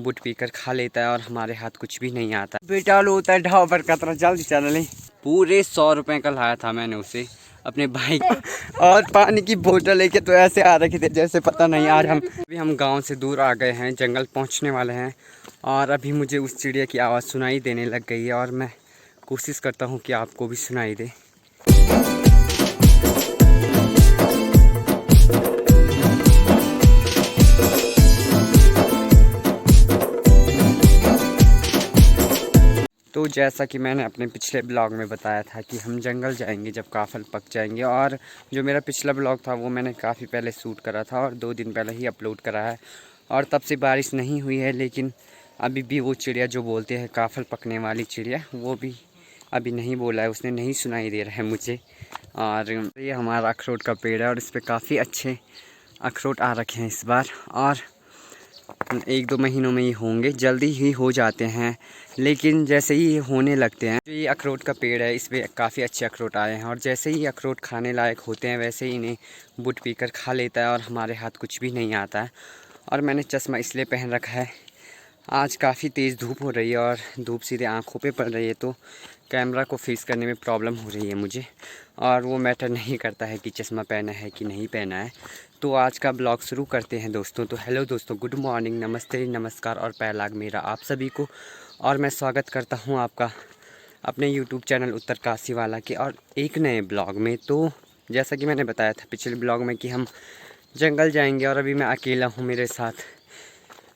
बुट पीकर खा लेता है और हमारे हाथ कुछ भी नहीं आता। बेटा लो होता है ढाबा पर कतरा, जल्दी चल ले। पूरे 100 रुपये का लाया था मैंने उसे अपने भाई और पानी की बोतल लेके तो ऐसे आ रखे थे जैसे पता नहीं। आज हम गांव से दूर आ गए हैं, जंगल पहुंचने वाले हैं और अभी मुझे उस चिड़िया की आवाज़ सुनाई देने लग गई है और मैं कोशिश करता हूं कि आपको भी सुनाई दे। तो जैसा कि मैंने अपने पिछले ब्लॉग में बताया था कि हम जंगल जाएंगे जब काफल पक जाएंगे, और जो मेरा पिछला ब्लॉग था वो मैंने काफ़ी पहले शूट करा था और 2 दिन पहले ही अपलोड करा है और तब से बारिश नहीं हुई है। लेकिन अभी भी वो चिड़िया जो बोलते हैं काफल पकने वाली चिड़िया, वो भी अभी नहीं बोला है, उसने नहीं सुनाई दे रहा है मुझे। और ये हमारा अखरोट का पेड़ है और इस पर काफ़ी अच्छे अखरोट आ रखे हैं इस बार, और 1-2 महीनों में ये होंगे, जल्दी ही हो जाते हैं। लेकिन जैसे ही ये होने लगते हैं, जो ये अखरोट का पेड़ है इस पर काफ़ी अच्छे अखरोट आए हैं और जैसे ही अखरोट खाने लायक होते हैं वैसे ही इन्हें बुट पीकर खा लेता है और हमारे हाथ कुछ भी नहीं आता है। और मैंने चश्मा इसलिए पहन रखा है, आज काफ़ी तेज़ धूप हो रही है और धूप सीधे आँखों पे पड़ रही है तो कैमरा को फिक्स करने में प्रॉब्लम हो रही है मुझे, और वो मैटर नहीं करता है कि चश्मा पहना है कि नहीं पहना है। तो आज का ब्लॉग शुरू करते हैं दोस्तों। तो हेलो दोस्तों, गुड मॉर्निंग, नमस्ते, नमस्कार और पैलाग मेरा आप सभी को, और मैं स्वागत करता हूं आपका अपने यूट्यूब चैनल उत्तरकाशी वाला के और एक नए ब्लॉग में। तो जैसा कि मैंने बताया था पिछले ब्लॉग में कि हम जंगल जाएंगे और अभी मैं अकेला हूँ, मेरे साथ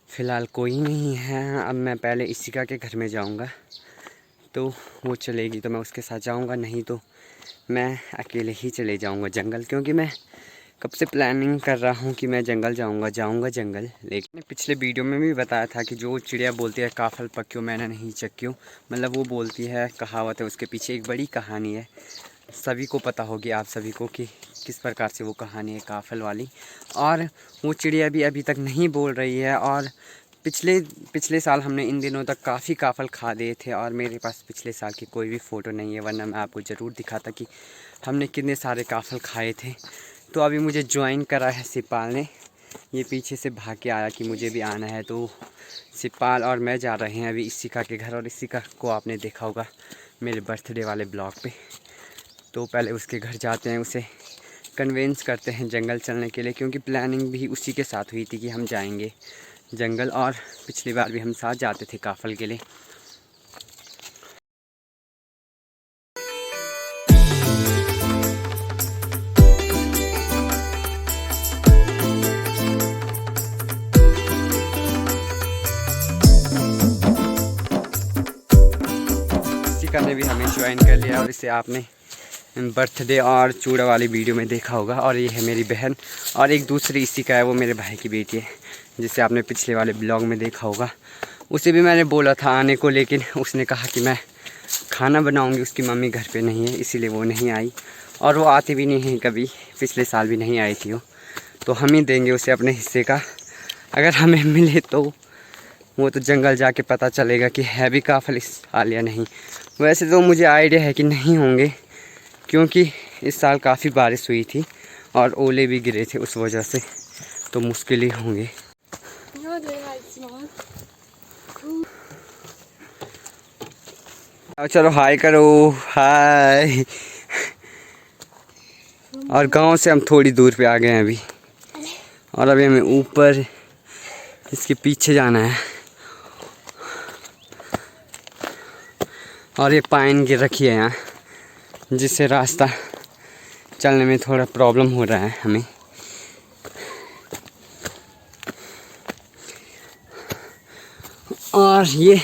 फ़िलहाल कोई नहीं है। अब मैं पहले इशिका के घर में जाऊँगा, तो वो चलेगी तो मैं उसके साथ जाऊँगा, नहीं तो मैं अकेले ही चले जाऊँगा जंगल, क्योंकि मैं कब से प्लानिंग कर रहा हूँ कि मैं जंगल जाऊँगा जंगल। लेकिन पिछले वीडियो में भी बताया था कि जो चिड़िया बोलती है काफल पक्यों मैंने नहीं चक्यों, मतलब वो बोलती है, कहावत है, उसके पीछे एक बड़ी कहानी है, सभी को पता होगी आप सभी को कि किस प्रकार से वो कहानी है काफल वाली। और वो चिड़िया भी अभी तक नहीं बोल रही है और पिछले साल हमने इन दिनों तक काफ़ी काफल खा दिए थे और मेरे पास पिछले साल की कोई भी फ़ोटो नहीं है, वरना मैं आपको ज़रूर दिखाता कि हमने कितने सारे काफल खाए थे। तो अभी मुझे ज्वाइन करा है शिवपाल ने, ये पीछे से भाग के आया कि मुझे भी आना है, तो शिवपाल और मैं जा रहे हैं अभी इशिका के घर। और इशिका को आपने देखा होगा मेरे बर्थडे वाले ब्लॉग पे, तो पहले उसके घर जाते हैं, उसे कन्वेंस करते हैं जंगल चलने के लिए, क्योंकि प्लानिंग भी उसी के साथ हुई थी कि हम जाएंगे जंगल, और पिछली बार भी हम साथ जाते थे काफल के लिए। इशिका ने भी हमें ज्वाइन कर लिया और इसे आपने बर्थडे और चूड़ा वाली वीडियो में देखा होगा। और ये है मेरी बहन, और एक दूसरी इशिका है, वो मेरे भाई की बेटी है, जिसे आपने पिछले वाले ब्लॉग में देखा होगा। उसे भी मैंने बोला था आने को, लेकिन उसने कहा कि मैं खाना बनाऊंगी, उसकी मम्मी घर पे नहीं है, इसीलिए वो नहीं आई। और वो आती भी नहीं है कभी, पिछले साल भी नहीं आई थी वो, तो हम ही देंगे उसे अपने हिस्से का, अगर हमें मिले तो। वो तो जंगल जाके पता चलेगा कि है भी काफल इस साल या नहीं। वैसे तो मुझे आइडिया है कि नहीं होंगे, क्योंकि इस साल काफ़ी बारिश हुई थी और ओले भी गिरे थे, उस वजह से तो मुश्किल ही होंगे। चलो हाय करो, हाय। और गांव से हम थोड़ी दूर पे आ गए हैं अभी, और अभी हमें ऊपर इसके पीछे जाना है। और ये पाइन गिर रखी है यहाँ, जिससे रास्ता चलने में थोड़ा प्रॉब्लम हो रहा है हमें। और ये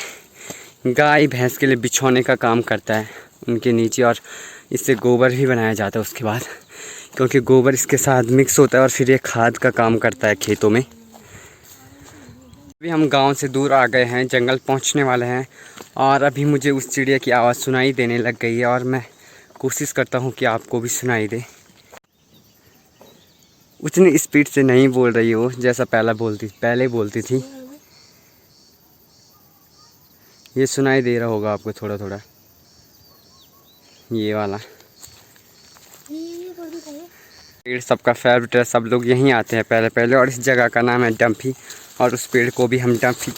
गाय भैंस के लिए बिछौने का काम करता है उनके नीचे, और इससे गोबर भी बनाया जाता है उसके बाद, क्योंकि गोबर इसके साथ मिक्स होता है और फिर ये खाद का काम करता है खेतों में। अभी हम गांव से दूर आ गए हैं, जंगल पहुंचने वाले हैं, और अभी मुझे उस चिड़िया की आवाज़ सुनाई देने लग गई है और मैं कोशिश करता हूं कि आपको भी सुनाई दे। उतनी स्पीड से नहीं बोल रही हो जैसा पहले बोलती थी। ये सुनाई दे रहा होगा आपको थोड़ा थोड़ा, ये वाला पेड़ सबका फेवरेट है, सब लोग यहीं आते हैं पहले, और इस जगह का नाम है डम्फी। और उस पेड़ को भी हम डंफी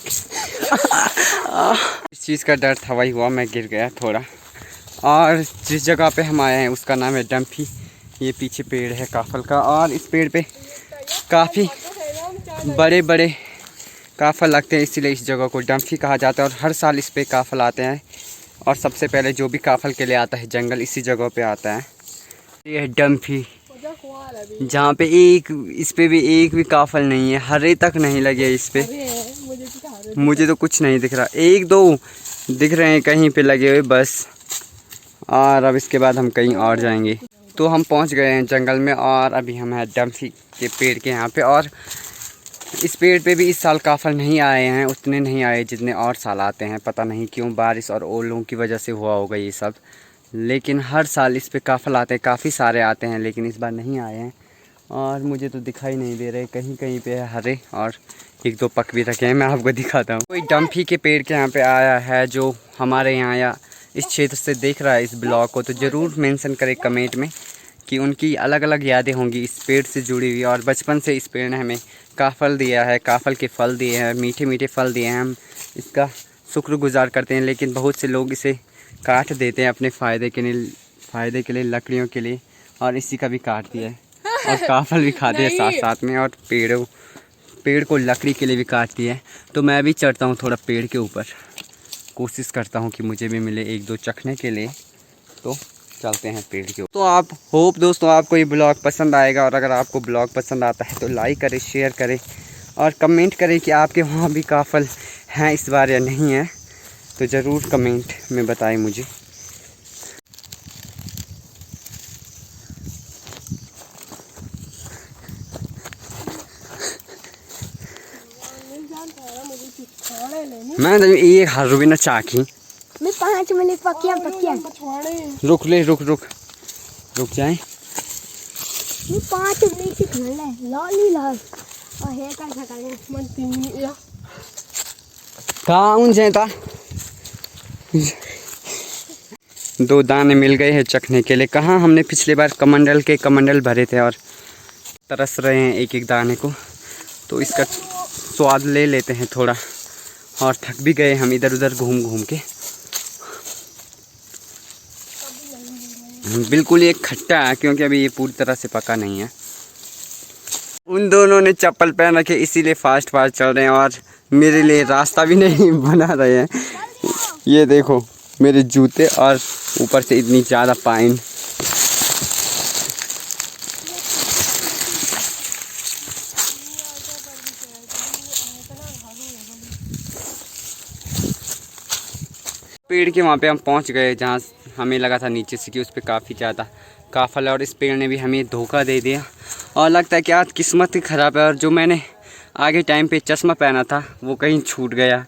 इस चीज़ का डर था, वही हुआ, मैं गिर गया थोड़ा। और जिस जगह पे हम आए हैं उसका नाम है डंफी। ये पीछे पेड़ है काफल का, और इस पेड़ पे काफ़ी बड़े बड़े काफल लगते हैं, इसीलिए इस जगह को डंफी कहा जाता है। और हर साल इस पे काफल आते हैं, और सबसे पहले जो भी काफल के लिए आता है जंगल इसी जगह पे आता है। ये है डंफी, जहाँ पे इस पे भी एक भी काफल नहीं है, हरे तक नहीं लगे इस पे। मुझे तो कुछ नहीं दिख रहा, एक दो दिख रहे हैं कहीं पे लगे हुए बस। और अब इसके बाद हम कहीं और जाएंगे। तो हम पहुंच गए हैं जंगल में, और अभी हम हैं डंफी के पेड़ के यहाँ पे। और इस पेड़ पे भी इस साल काफल नहीं आए हैं, उतने नहीं आए जितने और साल आते हैं। पता नहीं क्यों, बारिश और ओलों की वजह से हुआ होगा ये सब। लेकिन हर साल इस पे काफल आते हैं, काफ़ी सारे आते हैं, लेकिन इस बार नहीं आए हैं। और मुझे तो दिखाई नहीं दे रहे, कहीं कहीं पे है हरे, और एक दो पक भी रखे हैं, मैं आपको दिखाता हूँ। कोई डंफी के पेड़ के यहाँ पे आया है जो हमारे यहाँ या इस क्षेत्र से देख रहा है इस ब्लॉग को, तो ज़रूर मेंशन करे कमेंट में कि उनकी अलग अलग यादें होंगी इस पेड़ से जुड़ी हुई। और बचपन से इस पेड़ ने हमें काफल दिया है, काफल के फल दिए हैं, मीठे मीठे फल दिए हैं। हम इसका शुक्रगुजार करते हैं, लेकिन बहुत से लोग इसे काट देते हैं अपने फ़ायदे के लिए, लकड़ियों के लिए, और इसी का भी काट दिया है। और काफल भी खाते हैं साथ साथ में, और पेड़ को लकड़ी के लिए भी काट दिया है। तो मैं भी चढ़ता हूँ थोड़ा पेड़ के ऊपर, कोशिश करता हूँ कि मुझे भी मिले एक दो चखने के लिए। तो चलते हैं पेड़ के ऊपर। तो आप होप दोस्तों आपको ये ब्लॉग पसंद आएगा, और अगर आपको ब्लॉग पसंद आता है तो लाइक करें, शेयर करें, और कमेंट करें कि आपके वहाँ भी काफल हैं इस बार या नहीं है। तो ज़रूर कमेंट में बताएं मुझे। मैं ये हर भी ना चाकी मैं 5 मिनट पकिया रुक जाए। मैं 5 मिनट से खा ले लाली लाल और हे का सकाले मन 3 मिनट या कहाँ उन जाता। 2 दाने मिल गए हैं चखने के लिए। कहाँ हमने पिछली बार कमंडल भरे थे, और तरस रहे हैं एक एक दाने को। तो इसका स्वाद ले लेते हैं थोड़ा, और थक भी गए हम इधर उधर घूम के। बिल्कुल ये खट्टा है, क्योंकि अभी ये पूरी तरह से पका नहीं है। उन दोनों ने चप्पल पहन रखे, इसीलिए फास्ट चल रहे हैं, और मेरे लिए रास्ता भी नहीं बना रहे हैं। ये देखो मेरे जूते, और ऊपर से इतनी ज़्यादा पाइन। पेड़ के वहाँ पे हम पहुँच गए, जहाँ हमें लगा था नीचे से कि उस पर काफ़ी ज़्यादा काफल है, और इस पेड़ ने भी हमें धोखा दे दिया। और लगता है कि आज किस्मत ही ख़राब है, और जो मैंने आगे टाइम पे चश्मा पहना था वो कहीं छूट गया,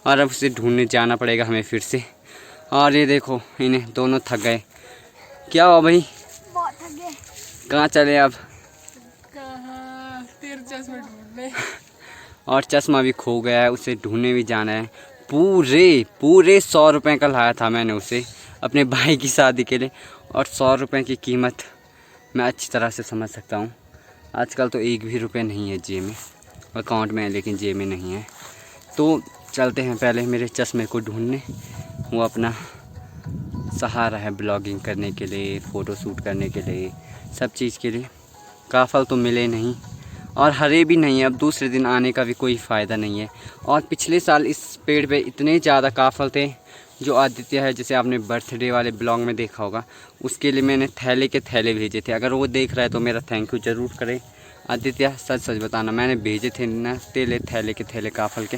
और अब उसे ढूंढने जाना पड़ेगा हमें फिर से। और ये देखो इन्हें दोनों थक गए। क्या हुआ भाई, बहुत थक गए। कहाँ चले अब? तेरे चश्मे ढूंढने। और चश्मा भी खो गया है, उसे ढूंढने भी जाना है। पूरे 100 रुपये का लाया था मैंने उसे अपने भाई की शादी के लिए, और 100 रुपये की कीमत मैं अच्छी तरह से समझ सकता हूँ। आजकल तो 1 भी रुपये नहीं है जेब में, अकाउंट में है लेकिन जेब में नहीं है। तो चलते हैं पहले मेरे चश्मे को ढूंढने। वो अपना सहारा है ब्लॉगिंग करने के लिए, फ़ोटो शूट करने के लिए, सब चीज़ के लिए। काफल तो मिले नहीं, और हरे भी नहीं है। अब दूसरे दिन आने का भी कोई फ़ायदा नहीं है। और पिछले साल इस पेड़ पे इतने ज़्यादा काफल थे, जो आदित्य है, जैसे आपने बर्थडे वाले ब्लॉग में देखा होगा, उसके लिए मैंने थैले के थैले भेजे थे। अगर वो देख रहा है तो मेरा थैंक यू ज़रूर करें। आदित्य सच बताना, मैंने भेजे थे ना थैले के थैले काफल के,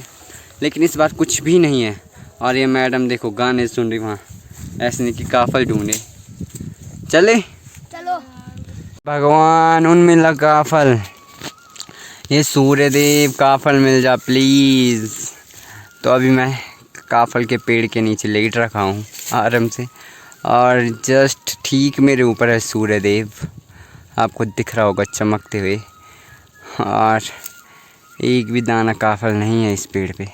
लेकिन इस बार कुछ भी नहीं है। और ये मैडम देखो गाने सुन रही वहाँ, ऐसे नहीं कि काफल ढूंढे। चले चलो भगवान, उनमें लगा काफल। ये सूर्यदेव काफल मिल जा प्लीज़। तो अभी मैं काफल के पेड़ के नीचे लेट रखा हूँ आराम से, और जस्ट ठीक मेरे ऊपर है सूर्यदेव, आपको दिख रहा होगा चमकते हुए। और एक भी दाना काफल नहीं है इस पेड़ पे।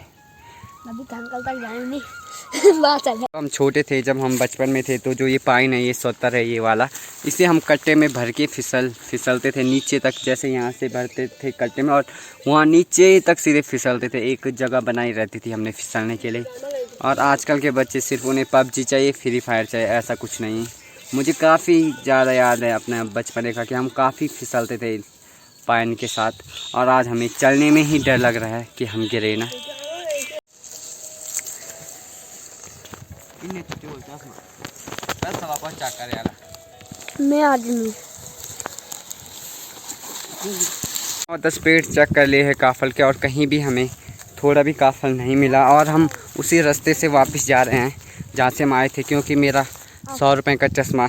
अभी तो अंकल तक जाए नहीं बात चल हम छोटे थे, जब हम बचपन में थे, तो जो ये पाइन है, ये सोतर है ये वाला, इसे हम कट्टे में भर के फिसलते थे नीचे तक। जैसे यहाँ से भरते थे कट्टे में और वहाँ नीचे तक सीधे फिसलते थे। एक जगह बनाई रहती थी हमने फिसलने के लिए। और आजकल के बच्चे सिर्फ उन्हें पबजी चाहिए, फ्री फायर चाहिए, ऐसा कुछ नहीं है। मुझे काफ़ी ज़्यादा याद है अपने बचपन का कि हम काफ़ी फिसलते थे पाइन के साथ। और आज हमें चलने में ही डर लग रहा है कि हम गिरे ना। मैं आदमी और 10 पेड़ चेक कर लिए हैं काफल के, और कहीं भी हमें थोड़ा भी काफल नहीं मिला। और हम उसी रास्ते से वापस जा रहे हैं जहाँ से हम आए थे, क्योंकि मेरा 100 रुपये का चश्मा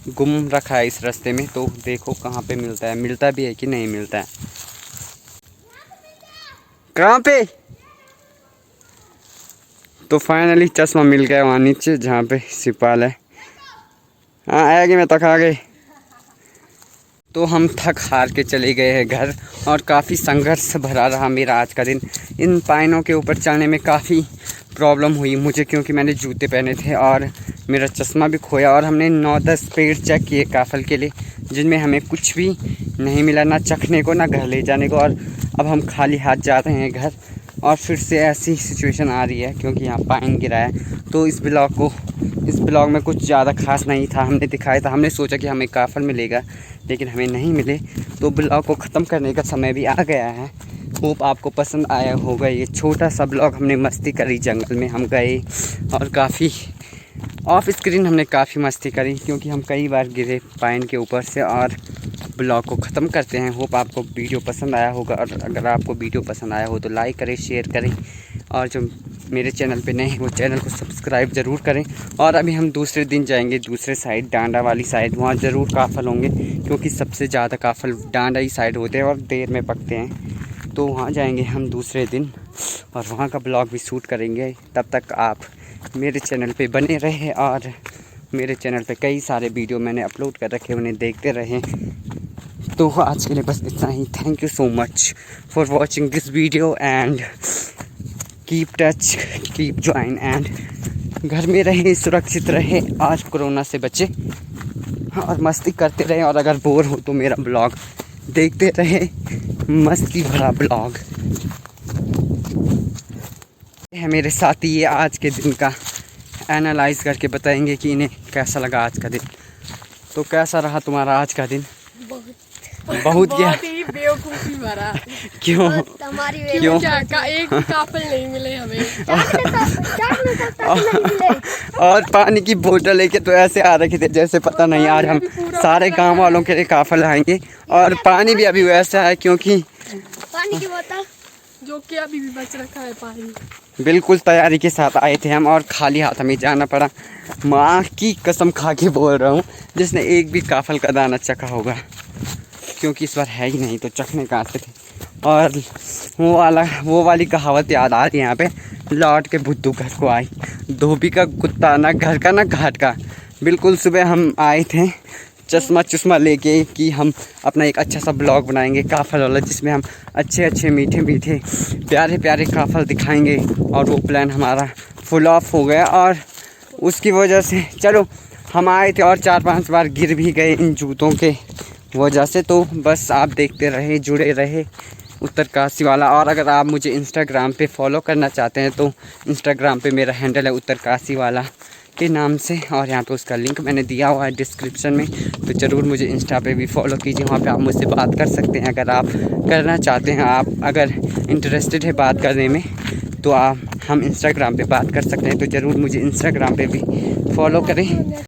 गुम रखा है इस रास्ते में। तो देखो कहाँ पे मिलता है, मिलता भी है कि नहीं मिलता है। कहाँ पे? तो फाइनली चश्मा मिल गया वहाँ नीचे जहाँ पे सिपाल है। हाँ आएगी, मैं तक आ गए। तो हम थक हार के चले गए हैं घर, और काफ़ी संघर्ष भरा रहा मेरा आज का दिन। इन पाइनों के ऊपर चलने में काफ़ी प्रॉब्लम हुई मुझे, क्योंकि मैंने जूते पहने थे और मेरा चश्मा भी खोया। और हमने 9-10 पेड़ चेक किए काफल के लिए, जिनमें हमें कुछ भी नहीं मिला, ना चखने को ना घर ले जाने को। और अब हम खाली हाथ जा रहे हैं घर, और फिर से ऐसी सिचुएशन आ रही है क्योंकि यहाँ पाइन गिरा है। तो इस ब्लॉग में कुछ ज़्यादा खास नहीं था, हमने दिखाया था। हमने सोचा कि हमें काफल मिलेगा, लेकिन हमें नहीं मिले। तो ब्लॉग को ख़त्म करने का समय भी आ गया है। होप आपको पसंद आया होगा ये छोटा सा ब्लॉग। हमने मस्ती करी, जंगल में हम गए और काफ़ी ऑफ स्क्रीन हमने काफ़ी मस्ती करी, क्योंकि हम कई बार गिरे पाइन के ऊपर से। और ब्लॉग को ख़त्म करते हैं। होप आपको वीडियो पसंद आया होगा, और अगर आपको वीडियो पसंद आया हो तो लाइक करें, शेयर करें, और जो मेरे चैनल पे नए हैं वो चैनल को सब्सक्राइब ज़रूर करें। और अभी हम दूसरे दिन जाएंगे दूसरे साइड, डांडा वाली साइड। वहाँ ज़रूर काफल होंगे, क्योंकि सबसे ज़्यादा काफल डांडा ही साइड होते हैं और देर में पकते हैं। तो वहाँ जाएंगे हम दूसरे दिन, और वहाँ का ब्लॉग भी शूट करेंगे। तब तक आप मेरे चैनल पे बने रहें, और मेरे चैनल पे कई सारे वीडियो मैंने अपलोड कर रखे, उन्हें देखते रहें। तो आज के लिए बस इतना ही। Thank you so much for watching this video, and keep touch, keep join, and घर में रहें, सुरक्षित रहें, आज कोरोना से बचे और मस्ती करते रहें। और अगर बोर हो तो मेरा ब्लॉग देखते रहें, मस्ती भरा ब्लॉग है मेरे साथी। ये आज के दिन का एनालाइज करके बताएंगे कि इन्हें कैसा लगा आज का दिन। तो कैसा रहा तुम्हारा आज का दिन? बहुत क्या ही बेवकूफी भरा। क्यों? क्यों? एक काफल नहीं मिले हमें। और पानी की बोतल लेके तो ऐसे आ रखे थे जैसे पता नहीं आज हम सारे गांव वालों के लिए काफल आएंगे। और पानी भी अभी वैसा है, क्योंकि पानी की बोतल जो कि अभी भी बच रखा है पानी। बिल्कुल तैयारी के साथ आए थे हम, और खाली हाथ हमें जाना पड़ा। माँ की कसम खा के बोल रहा हूँ, जिसने एक भी काफल का दाना चखा होगा, क्योंकि इस बार है ही नहीं तो चखने का आते थे। और वो वाली कहावत याद आ रही है यहाँ पे, लौट के बुद्धू घर को आई, धोबी का कुत्ता ना घर का ना घाट का। बिल्कुल सुबह हम आए थे चश्मा लेके कि हम अपना एक अच्छा सा ब्लॉग बनाएंगे काफल वाला, जिसमें हम अच्छे मीठे प्यारे काफल दिखाएंगे। और वो प्लान हमारा फुल ऑफ हो गया, और उसकी वजह से चलो हम आए थे और 4-5 बार गिर भी गए इन जूतों के वजह से। तो बस आप देखते रहे, जुड़े रहे उत्तरकाशी वाला। और अगर आप मुझे इंस्टाग्राम पे फॉलो करना चाहते हैं तो इंस्टाग्राम पे मेरा हैंडल है उत्तरकाशी वाला के नाम से, और यहाँ पे उसका लिंक मैंने दिया हुआ है डिस्क्रिप्शन में। तो ज़रूर मुझे इंस्टा पे भी फॉलो कीजिए, वहाँ पे आप मुझसे बात कर सकते हैं अगर आप करना चाहते हैं। आप अगर इंटरेस्टेड है बात करने में तो हम इंस्टाग्राम पे बात कर सकते हैं। तो ज़रूर मुझे इंस्टाग्राम पे भी फॉलो करें।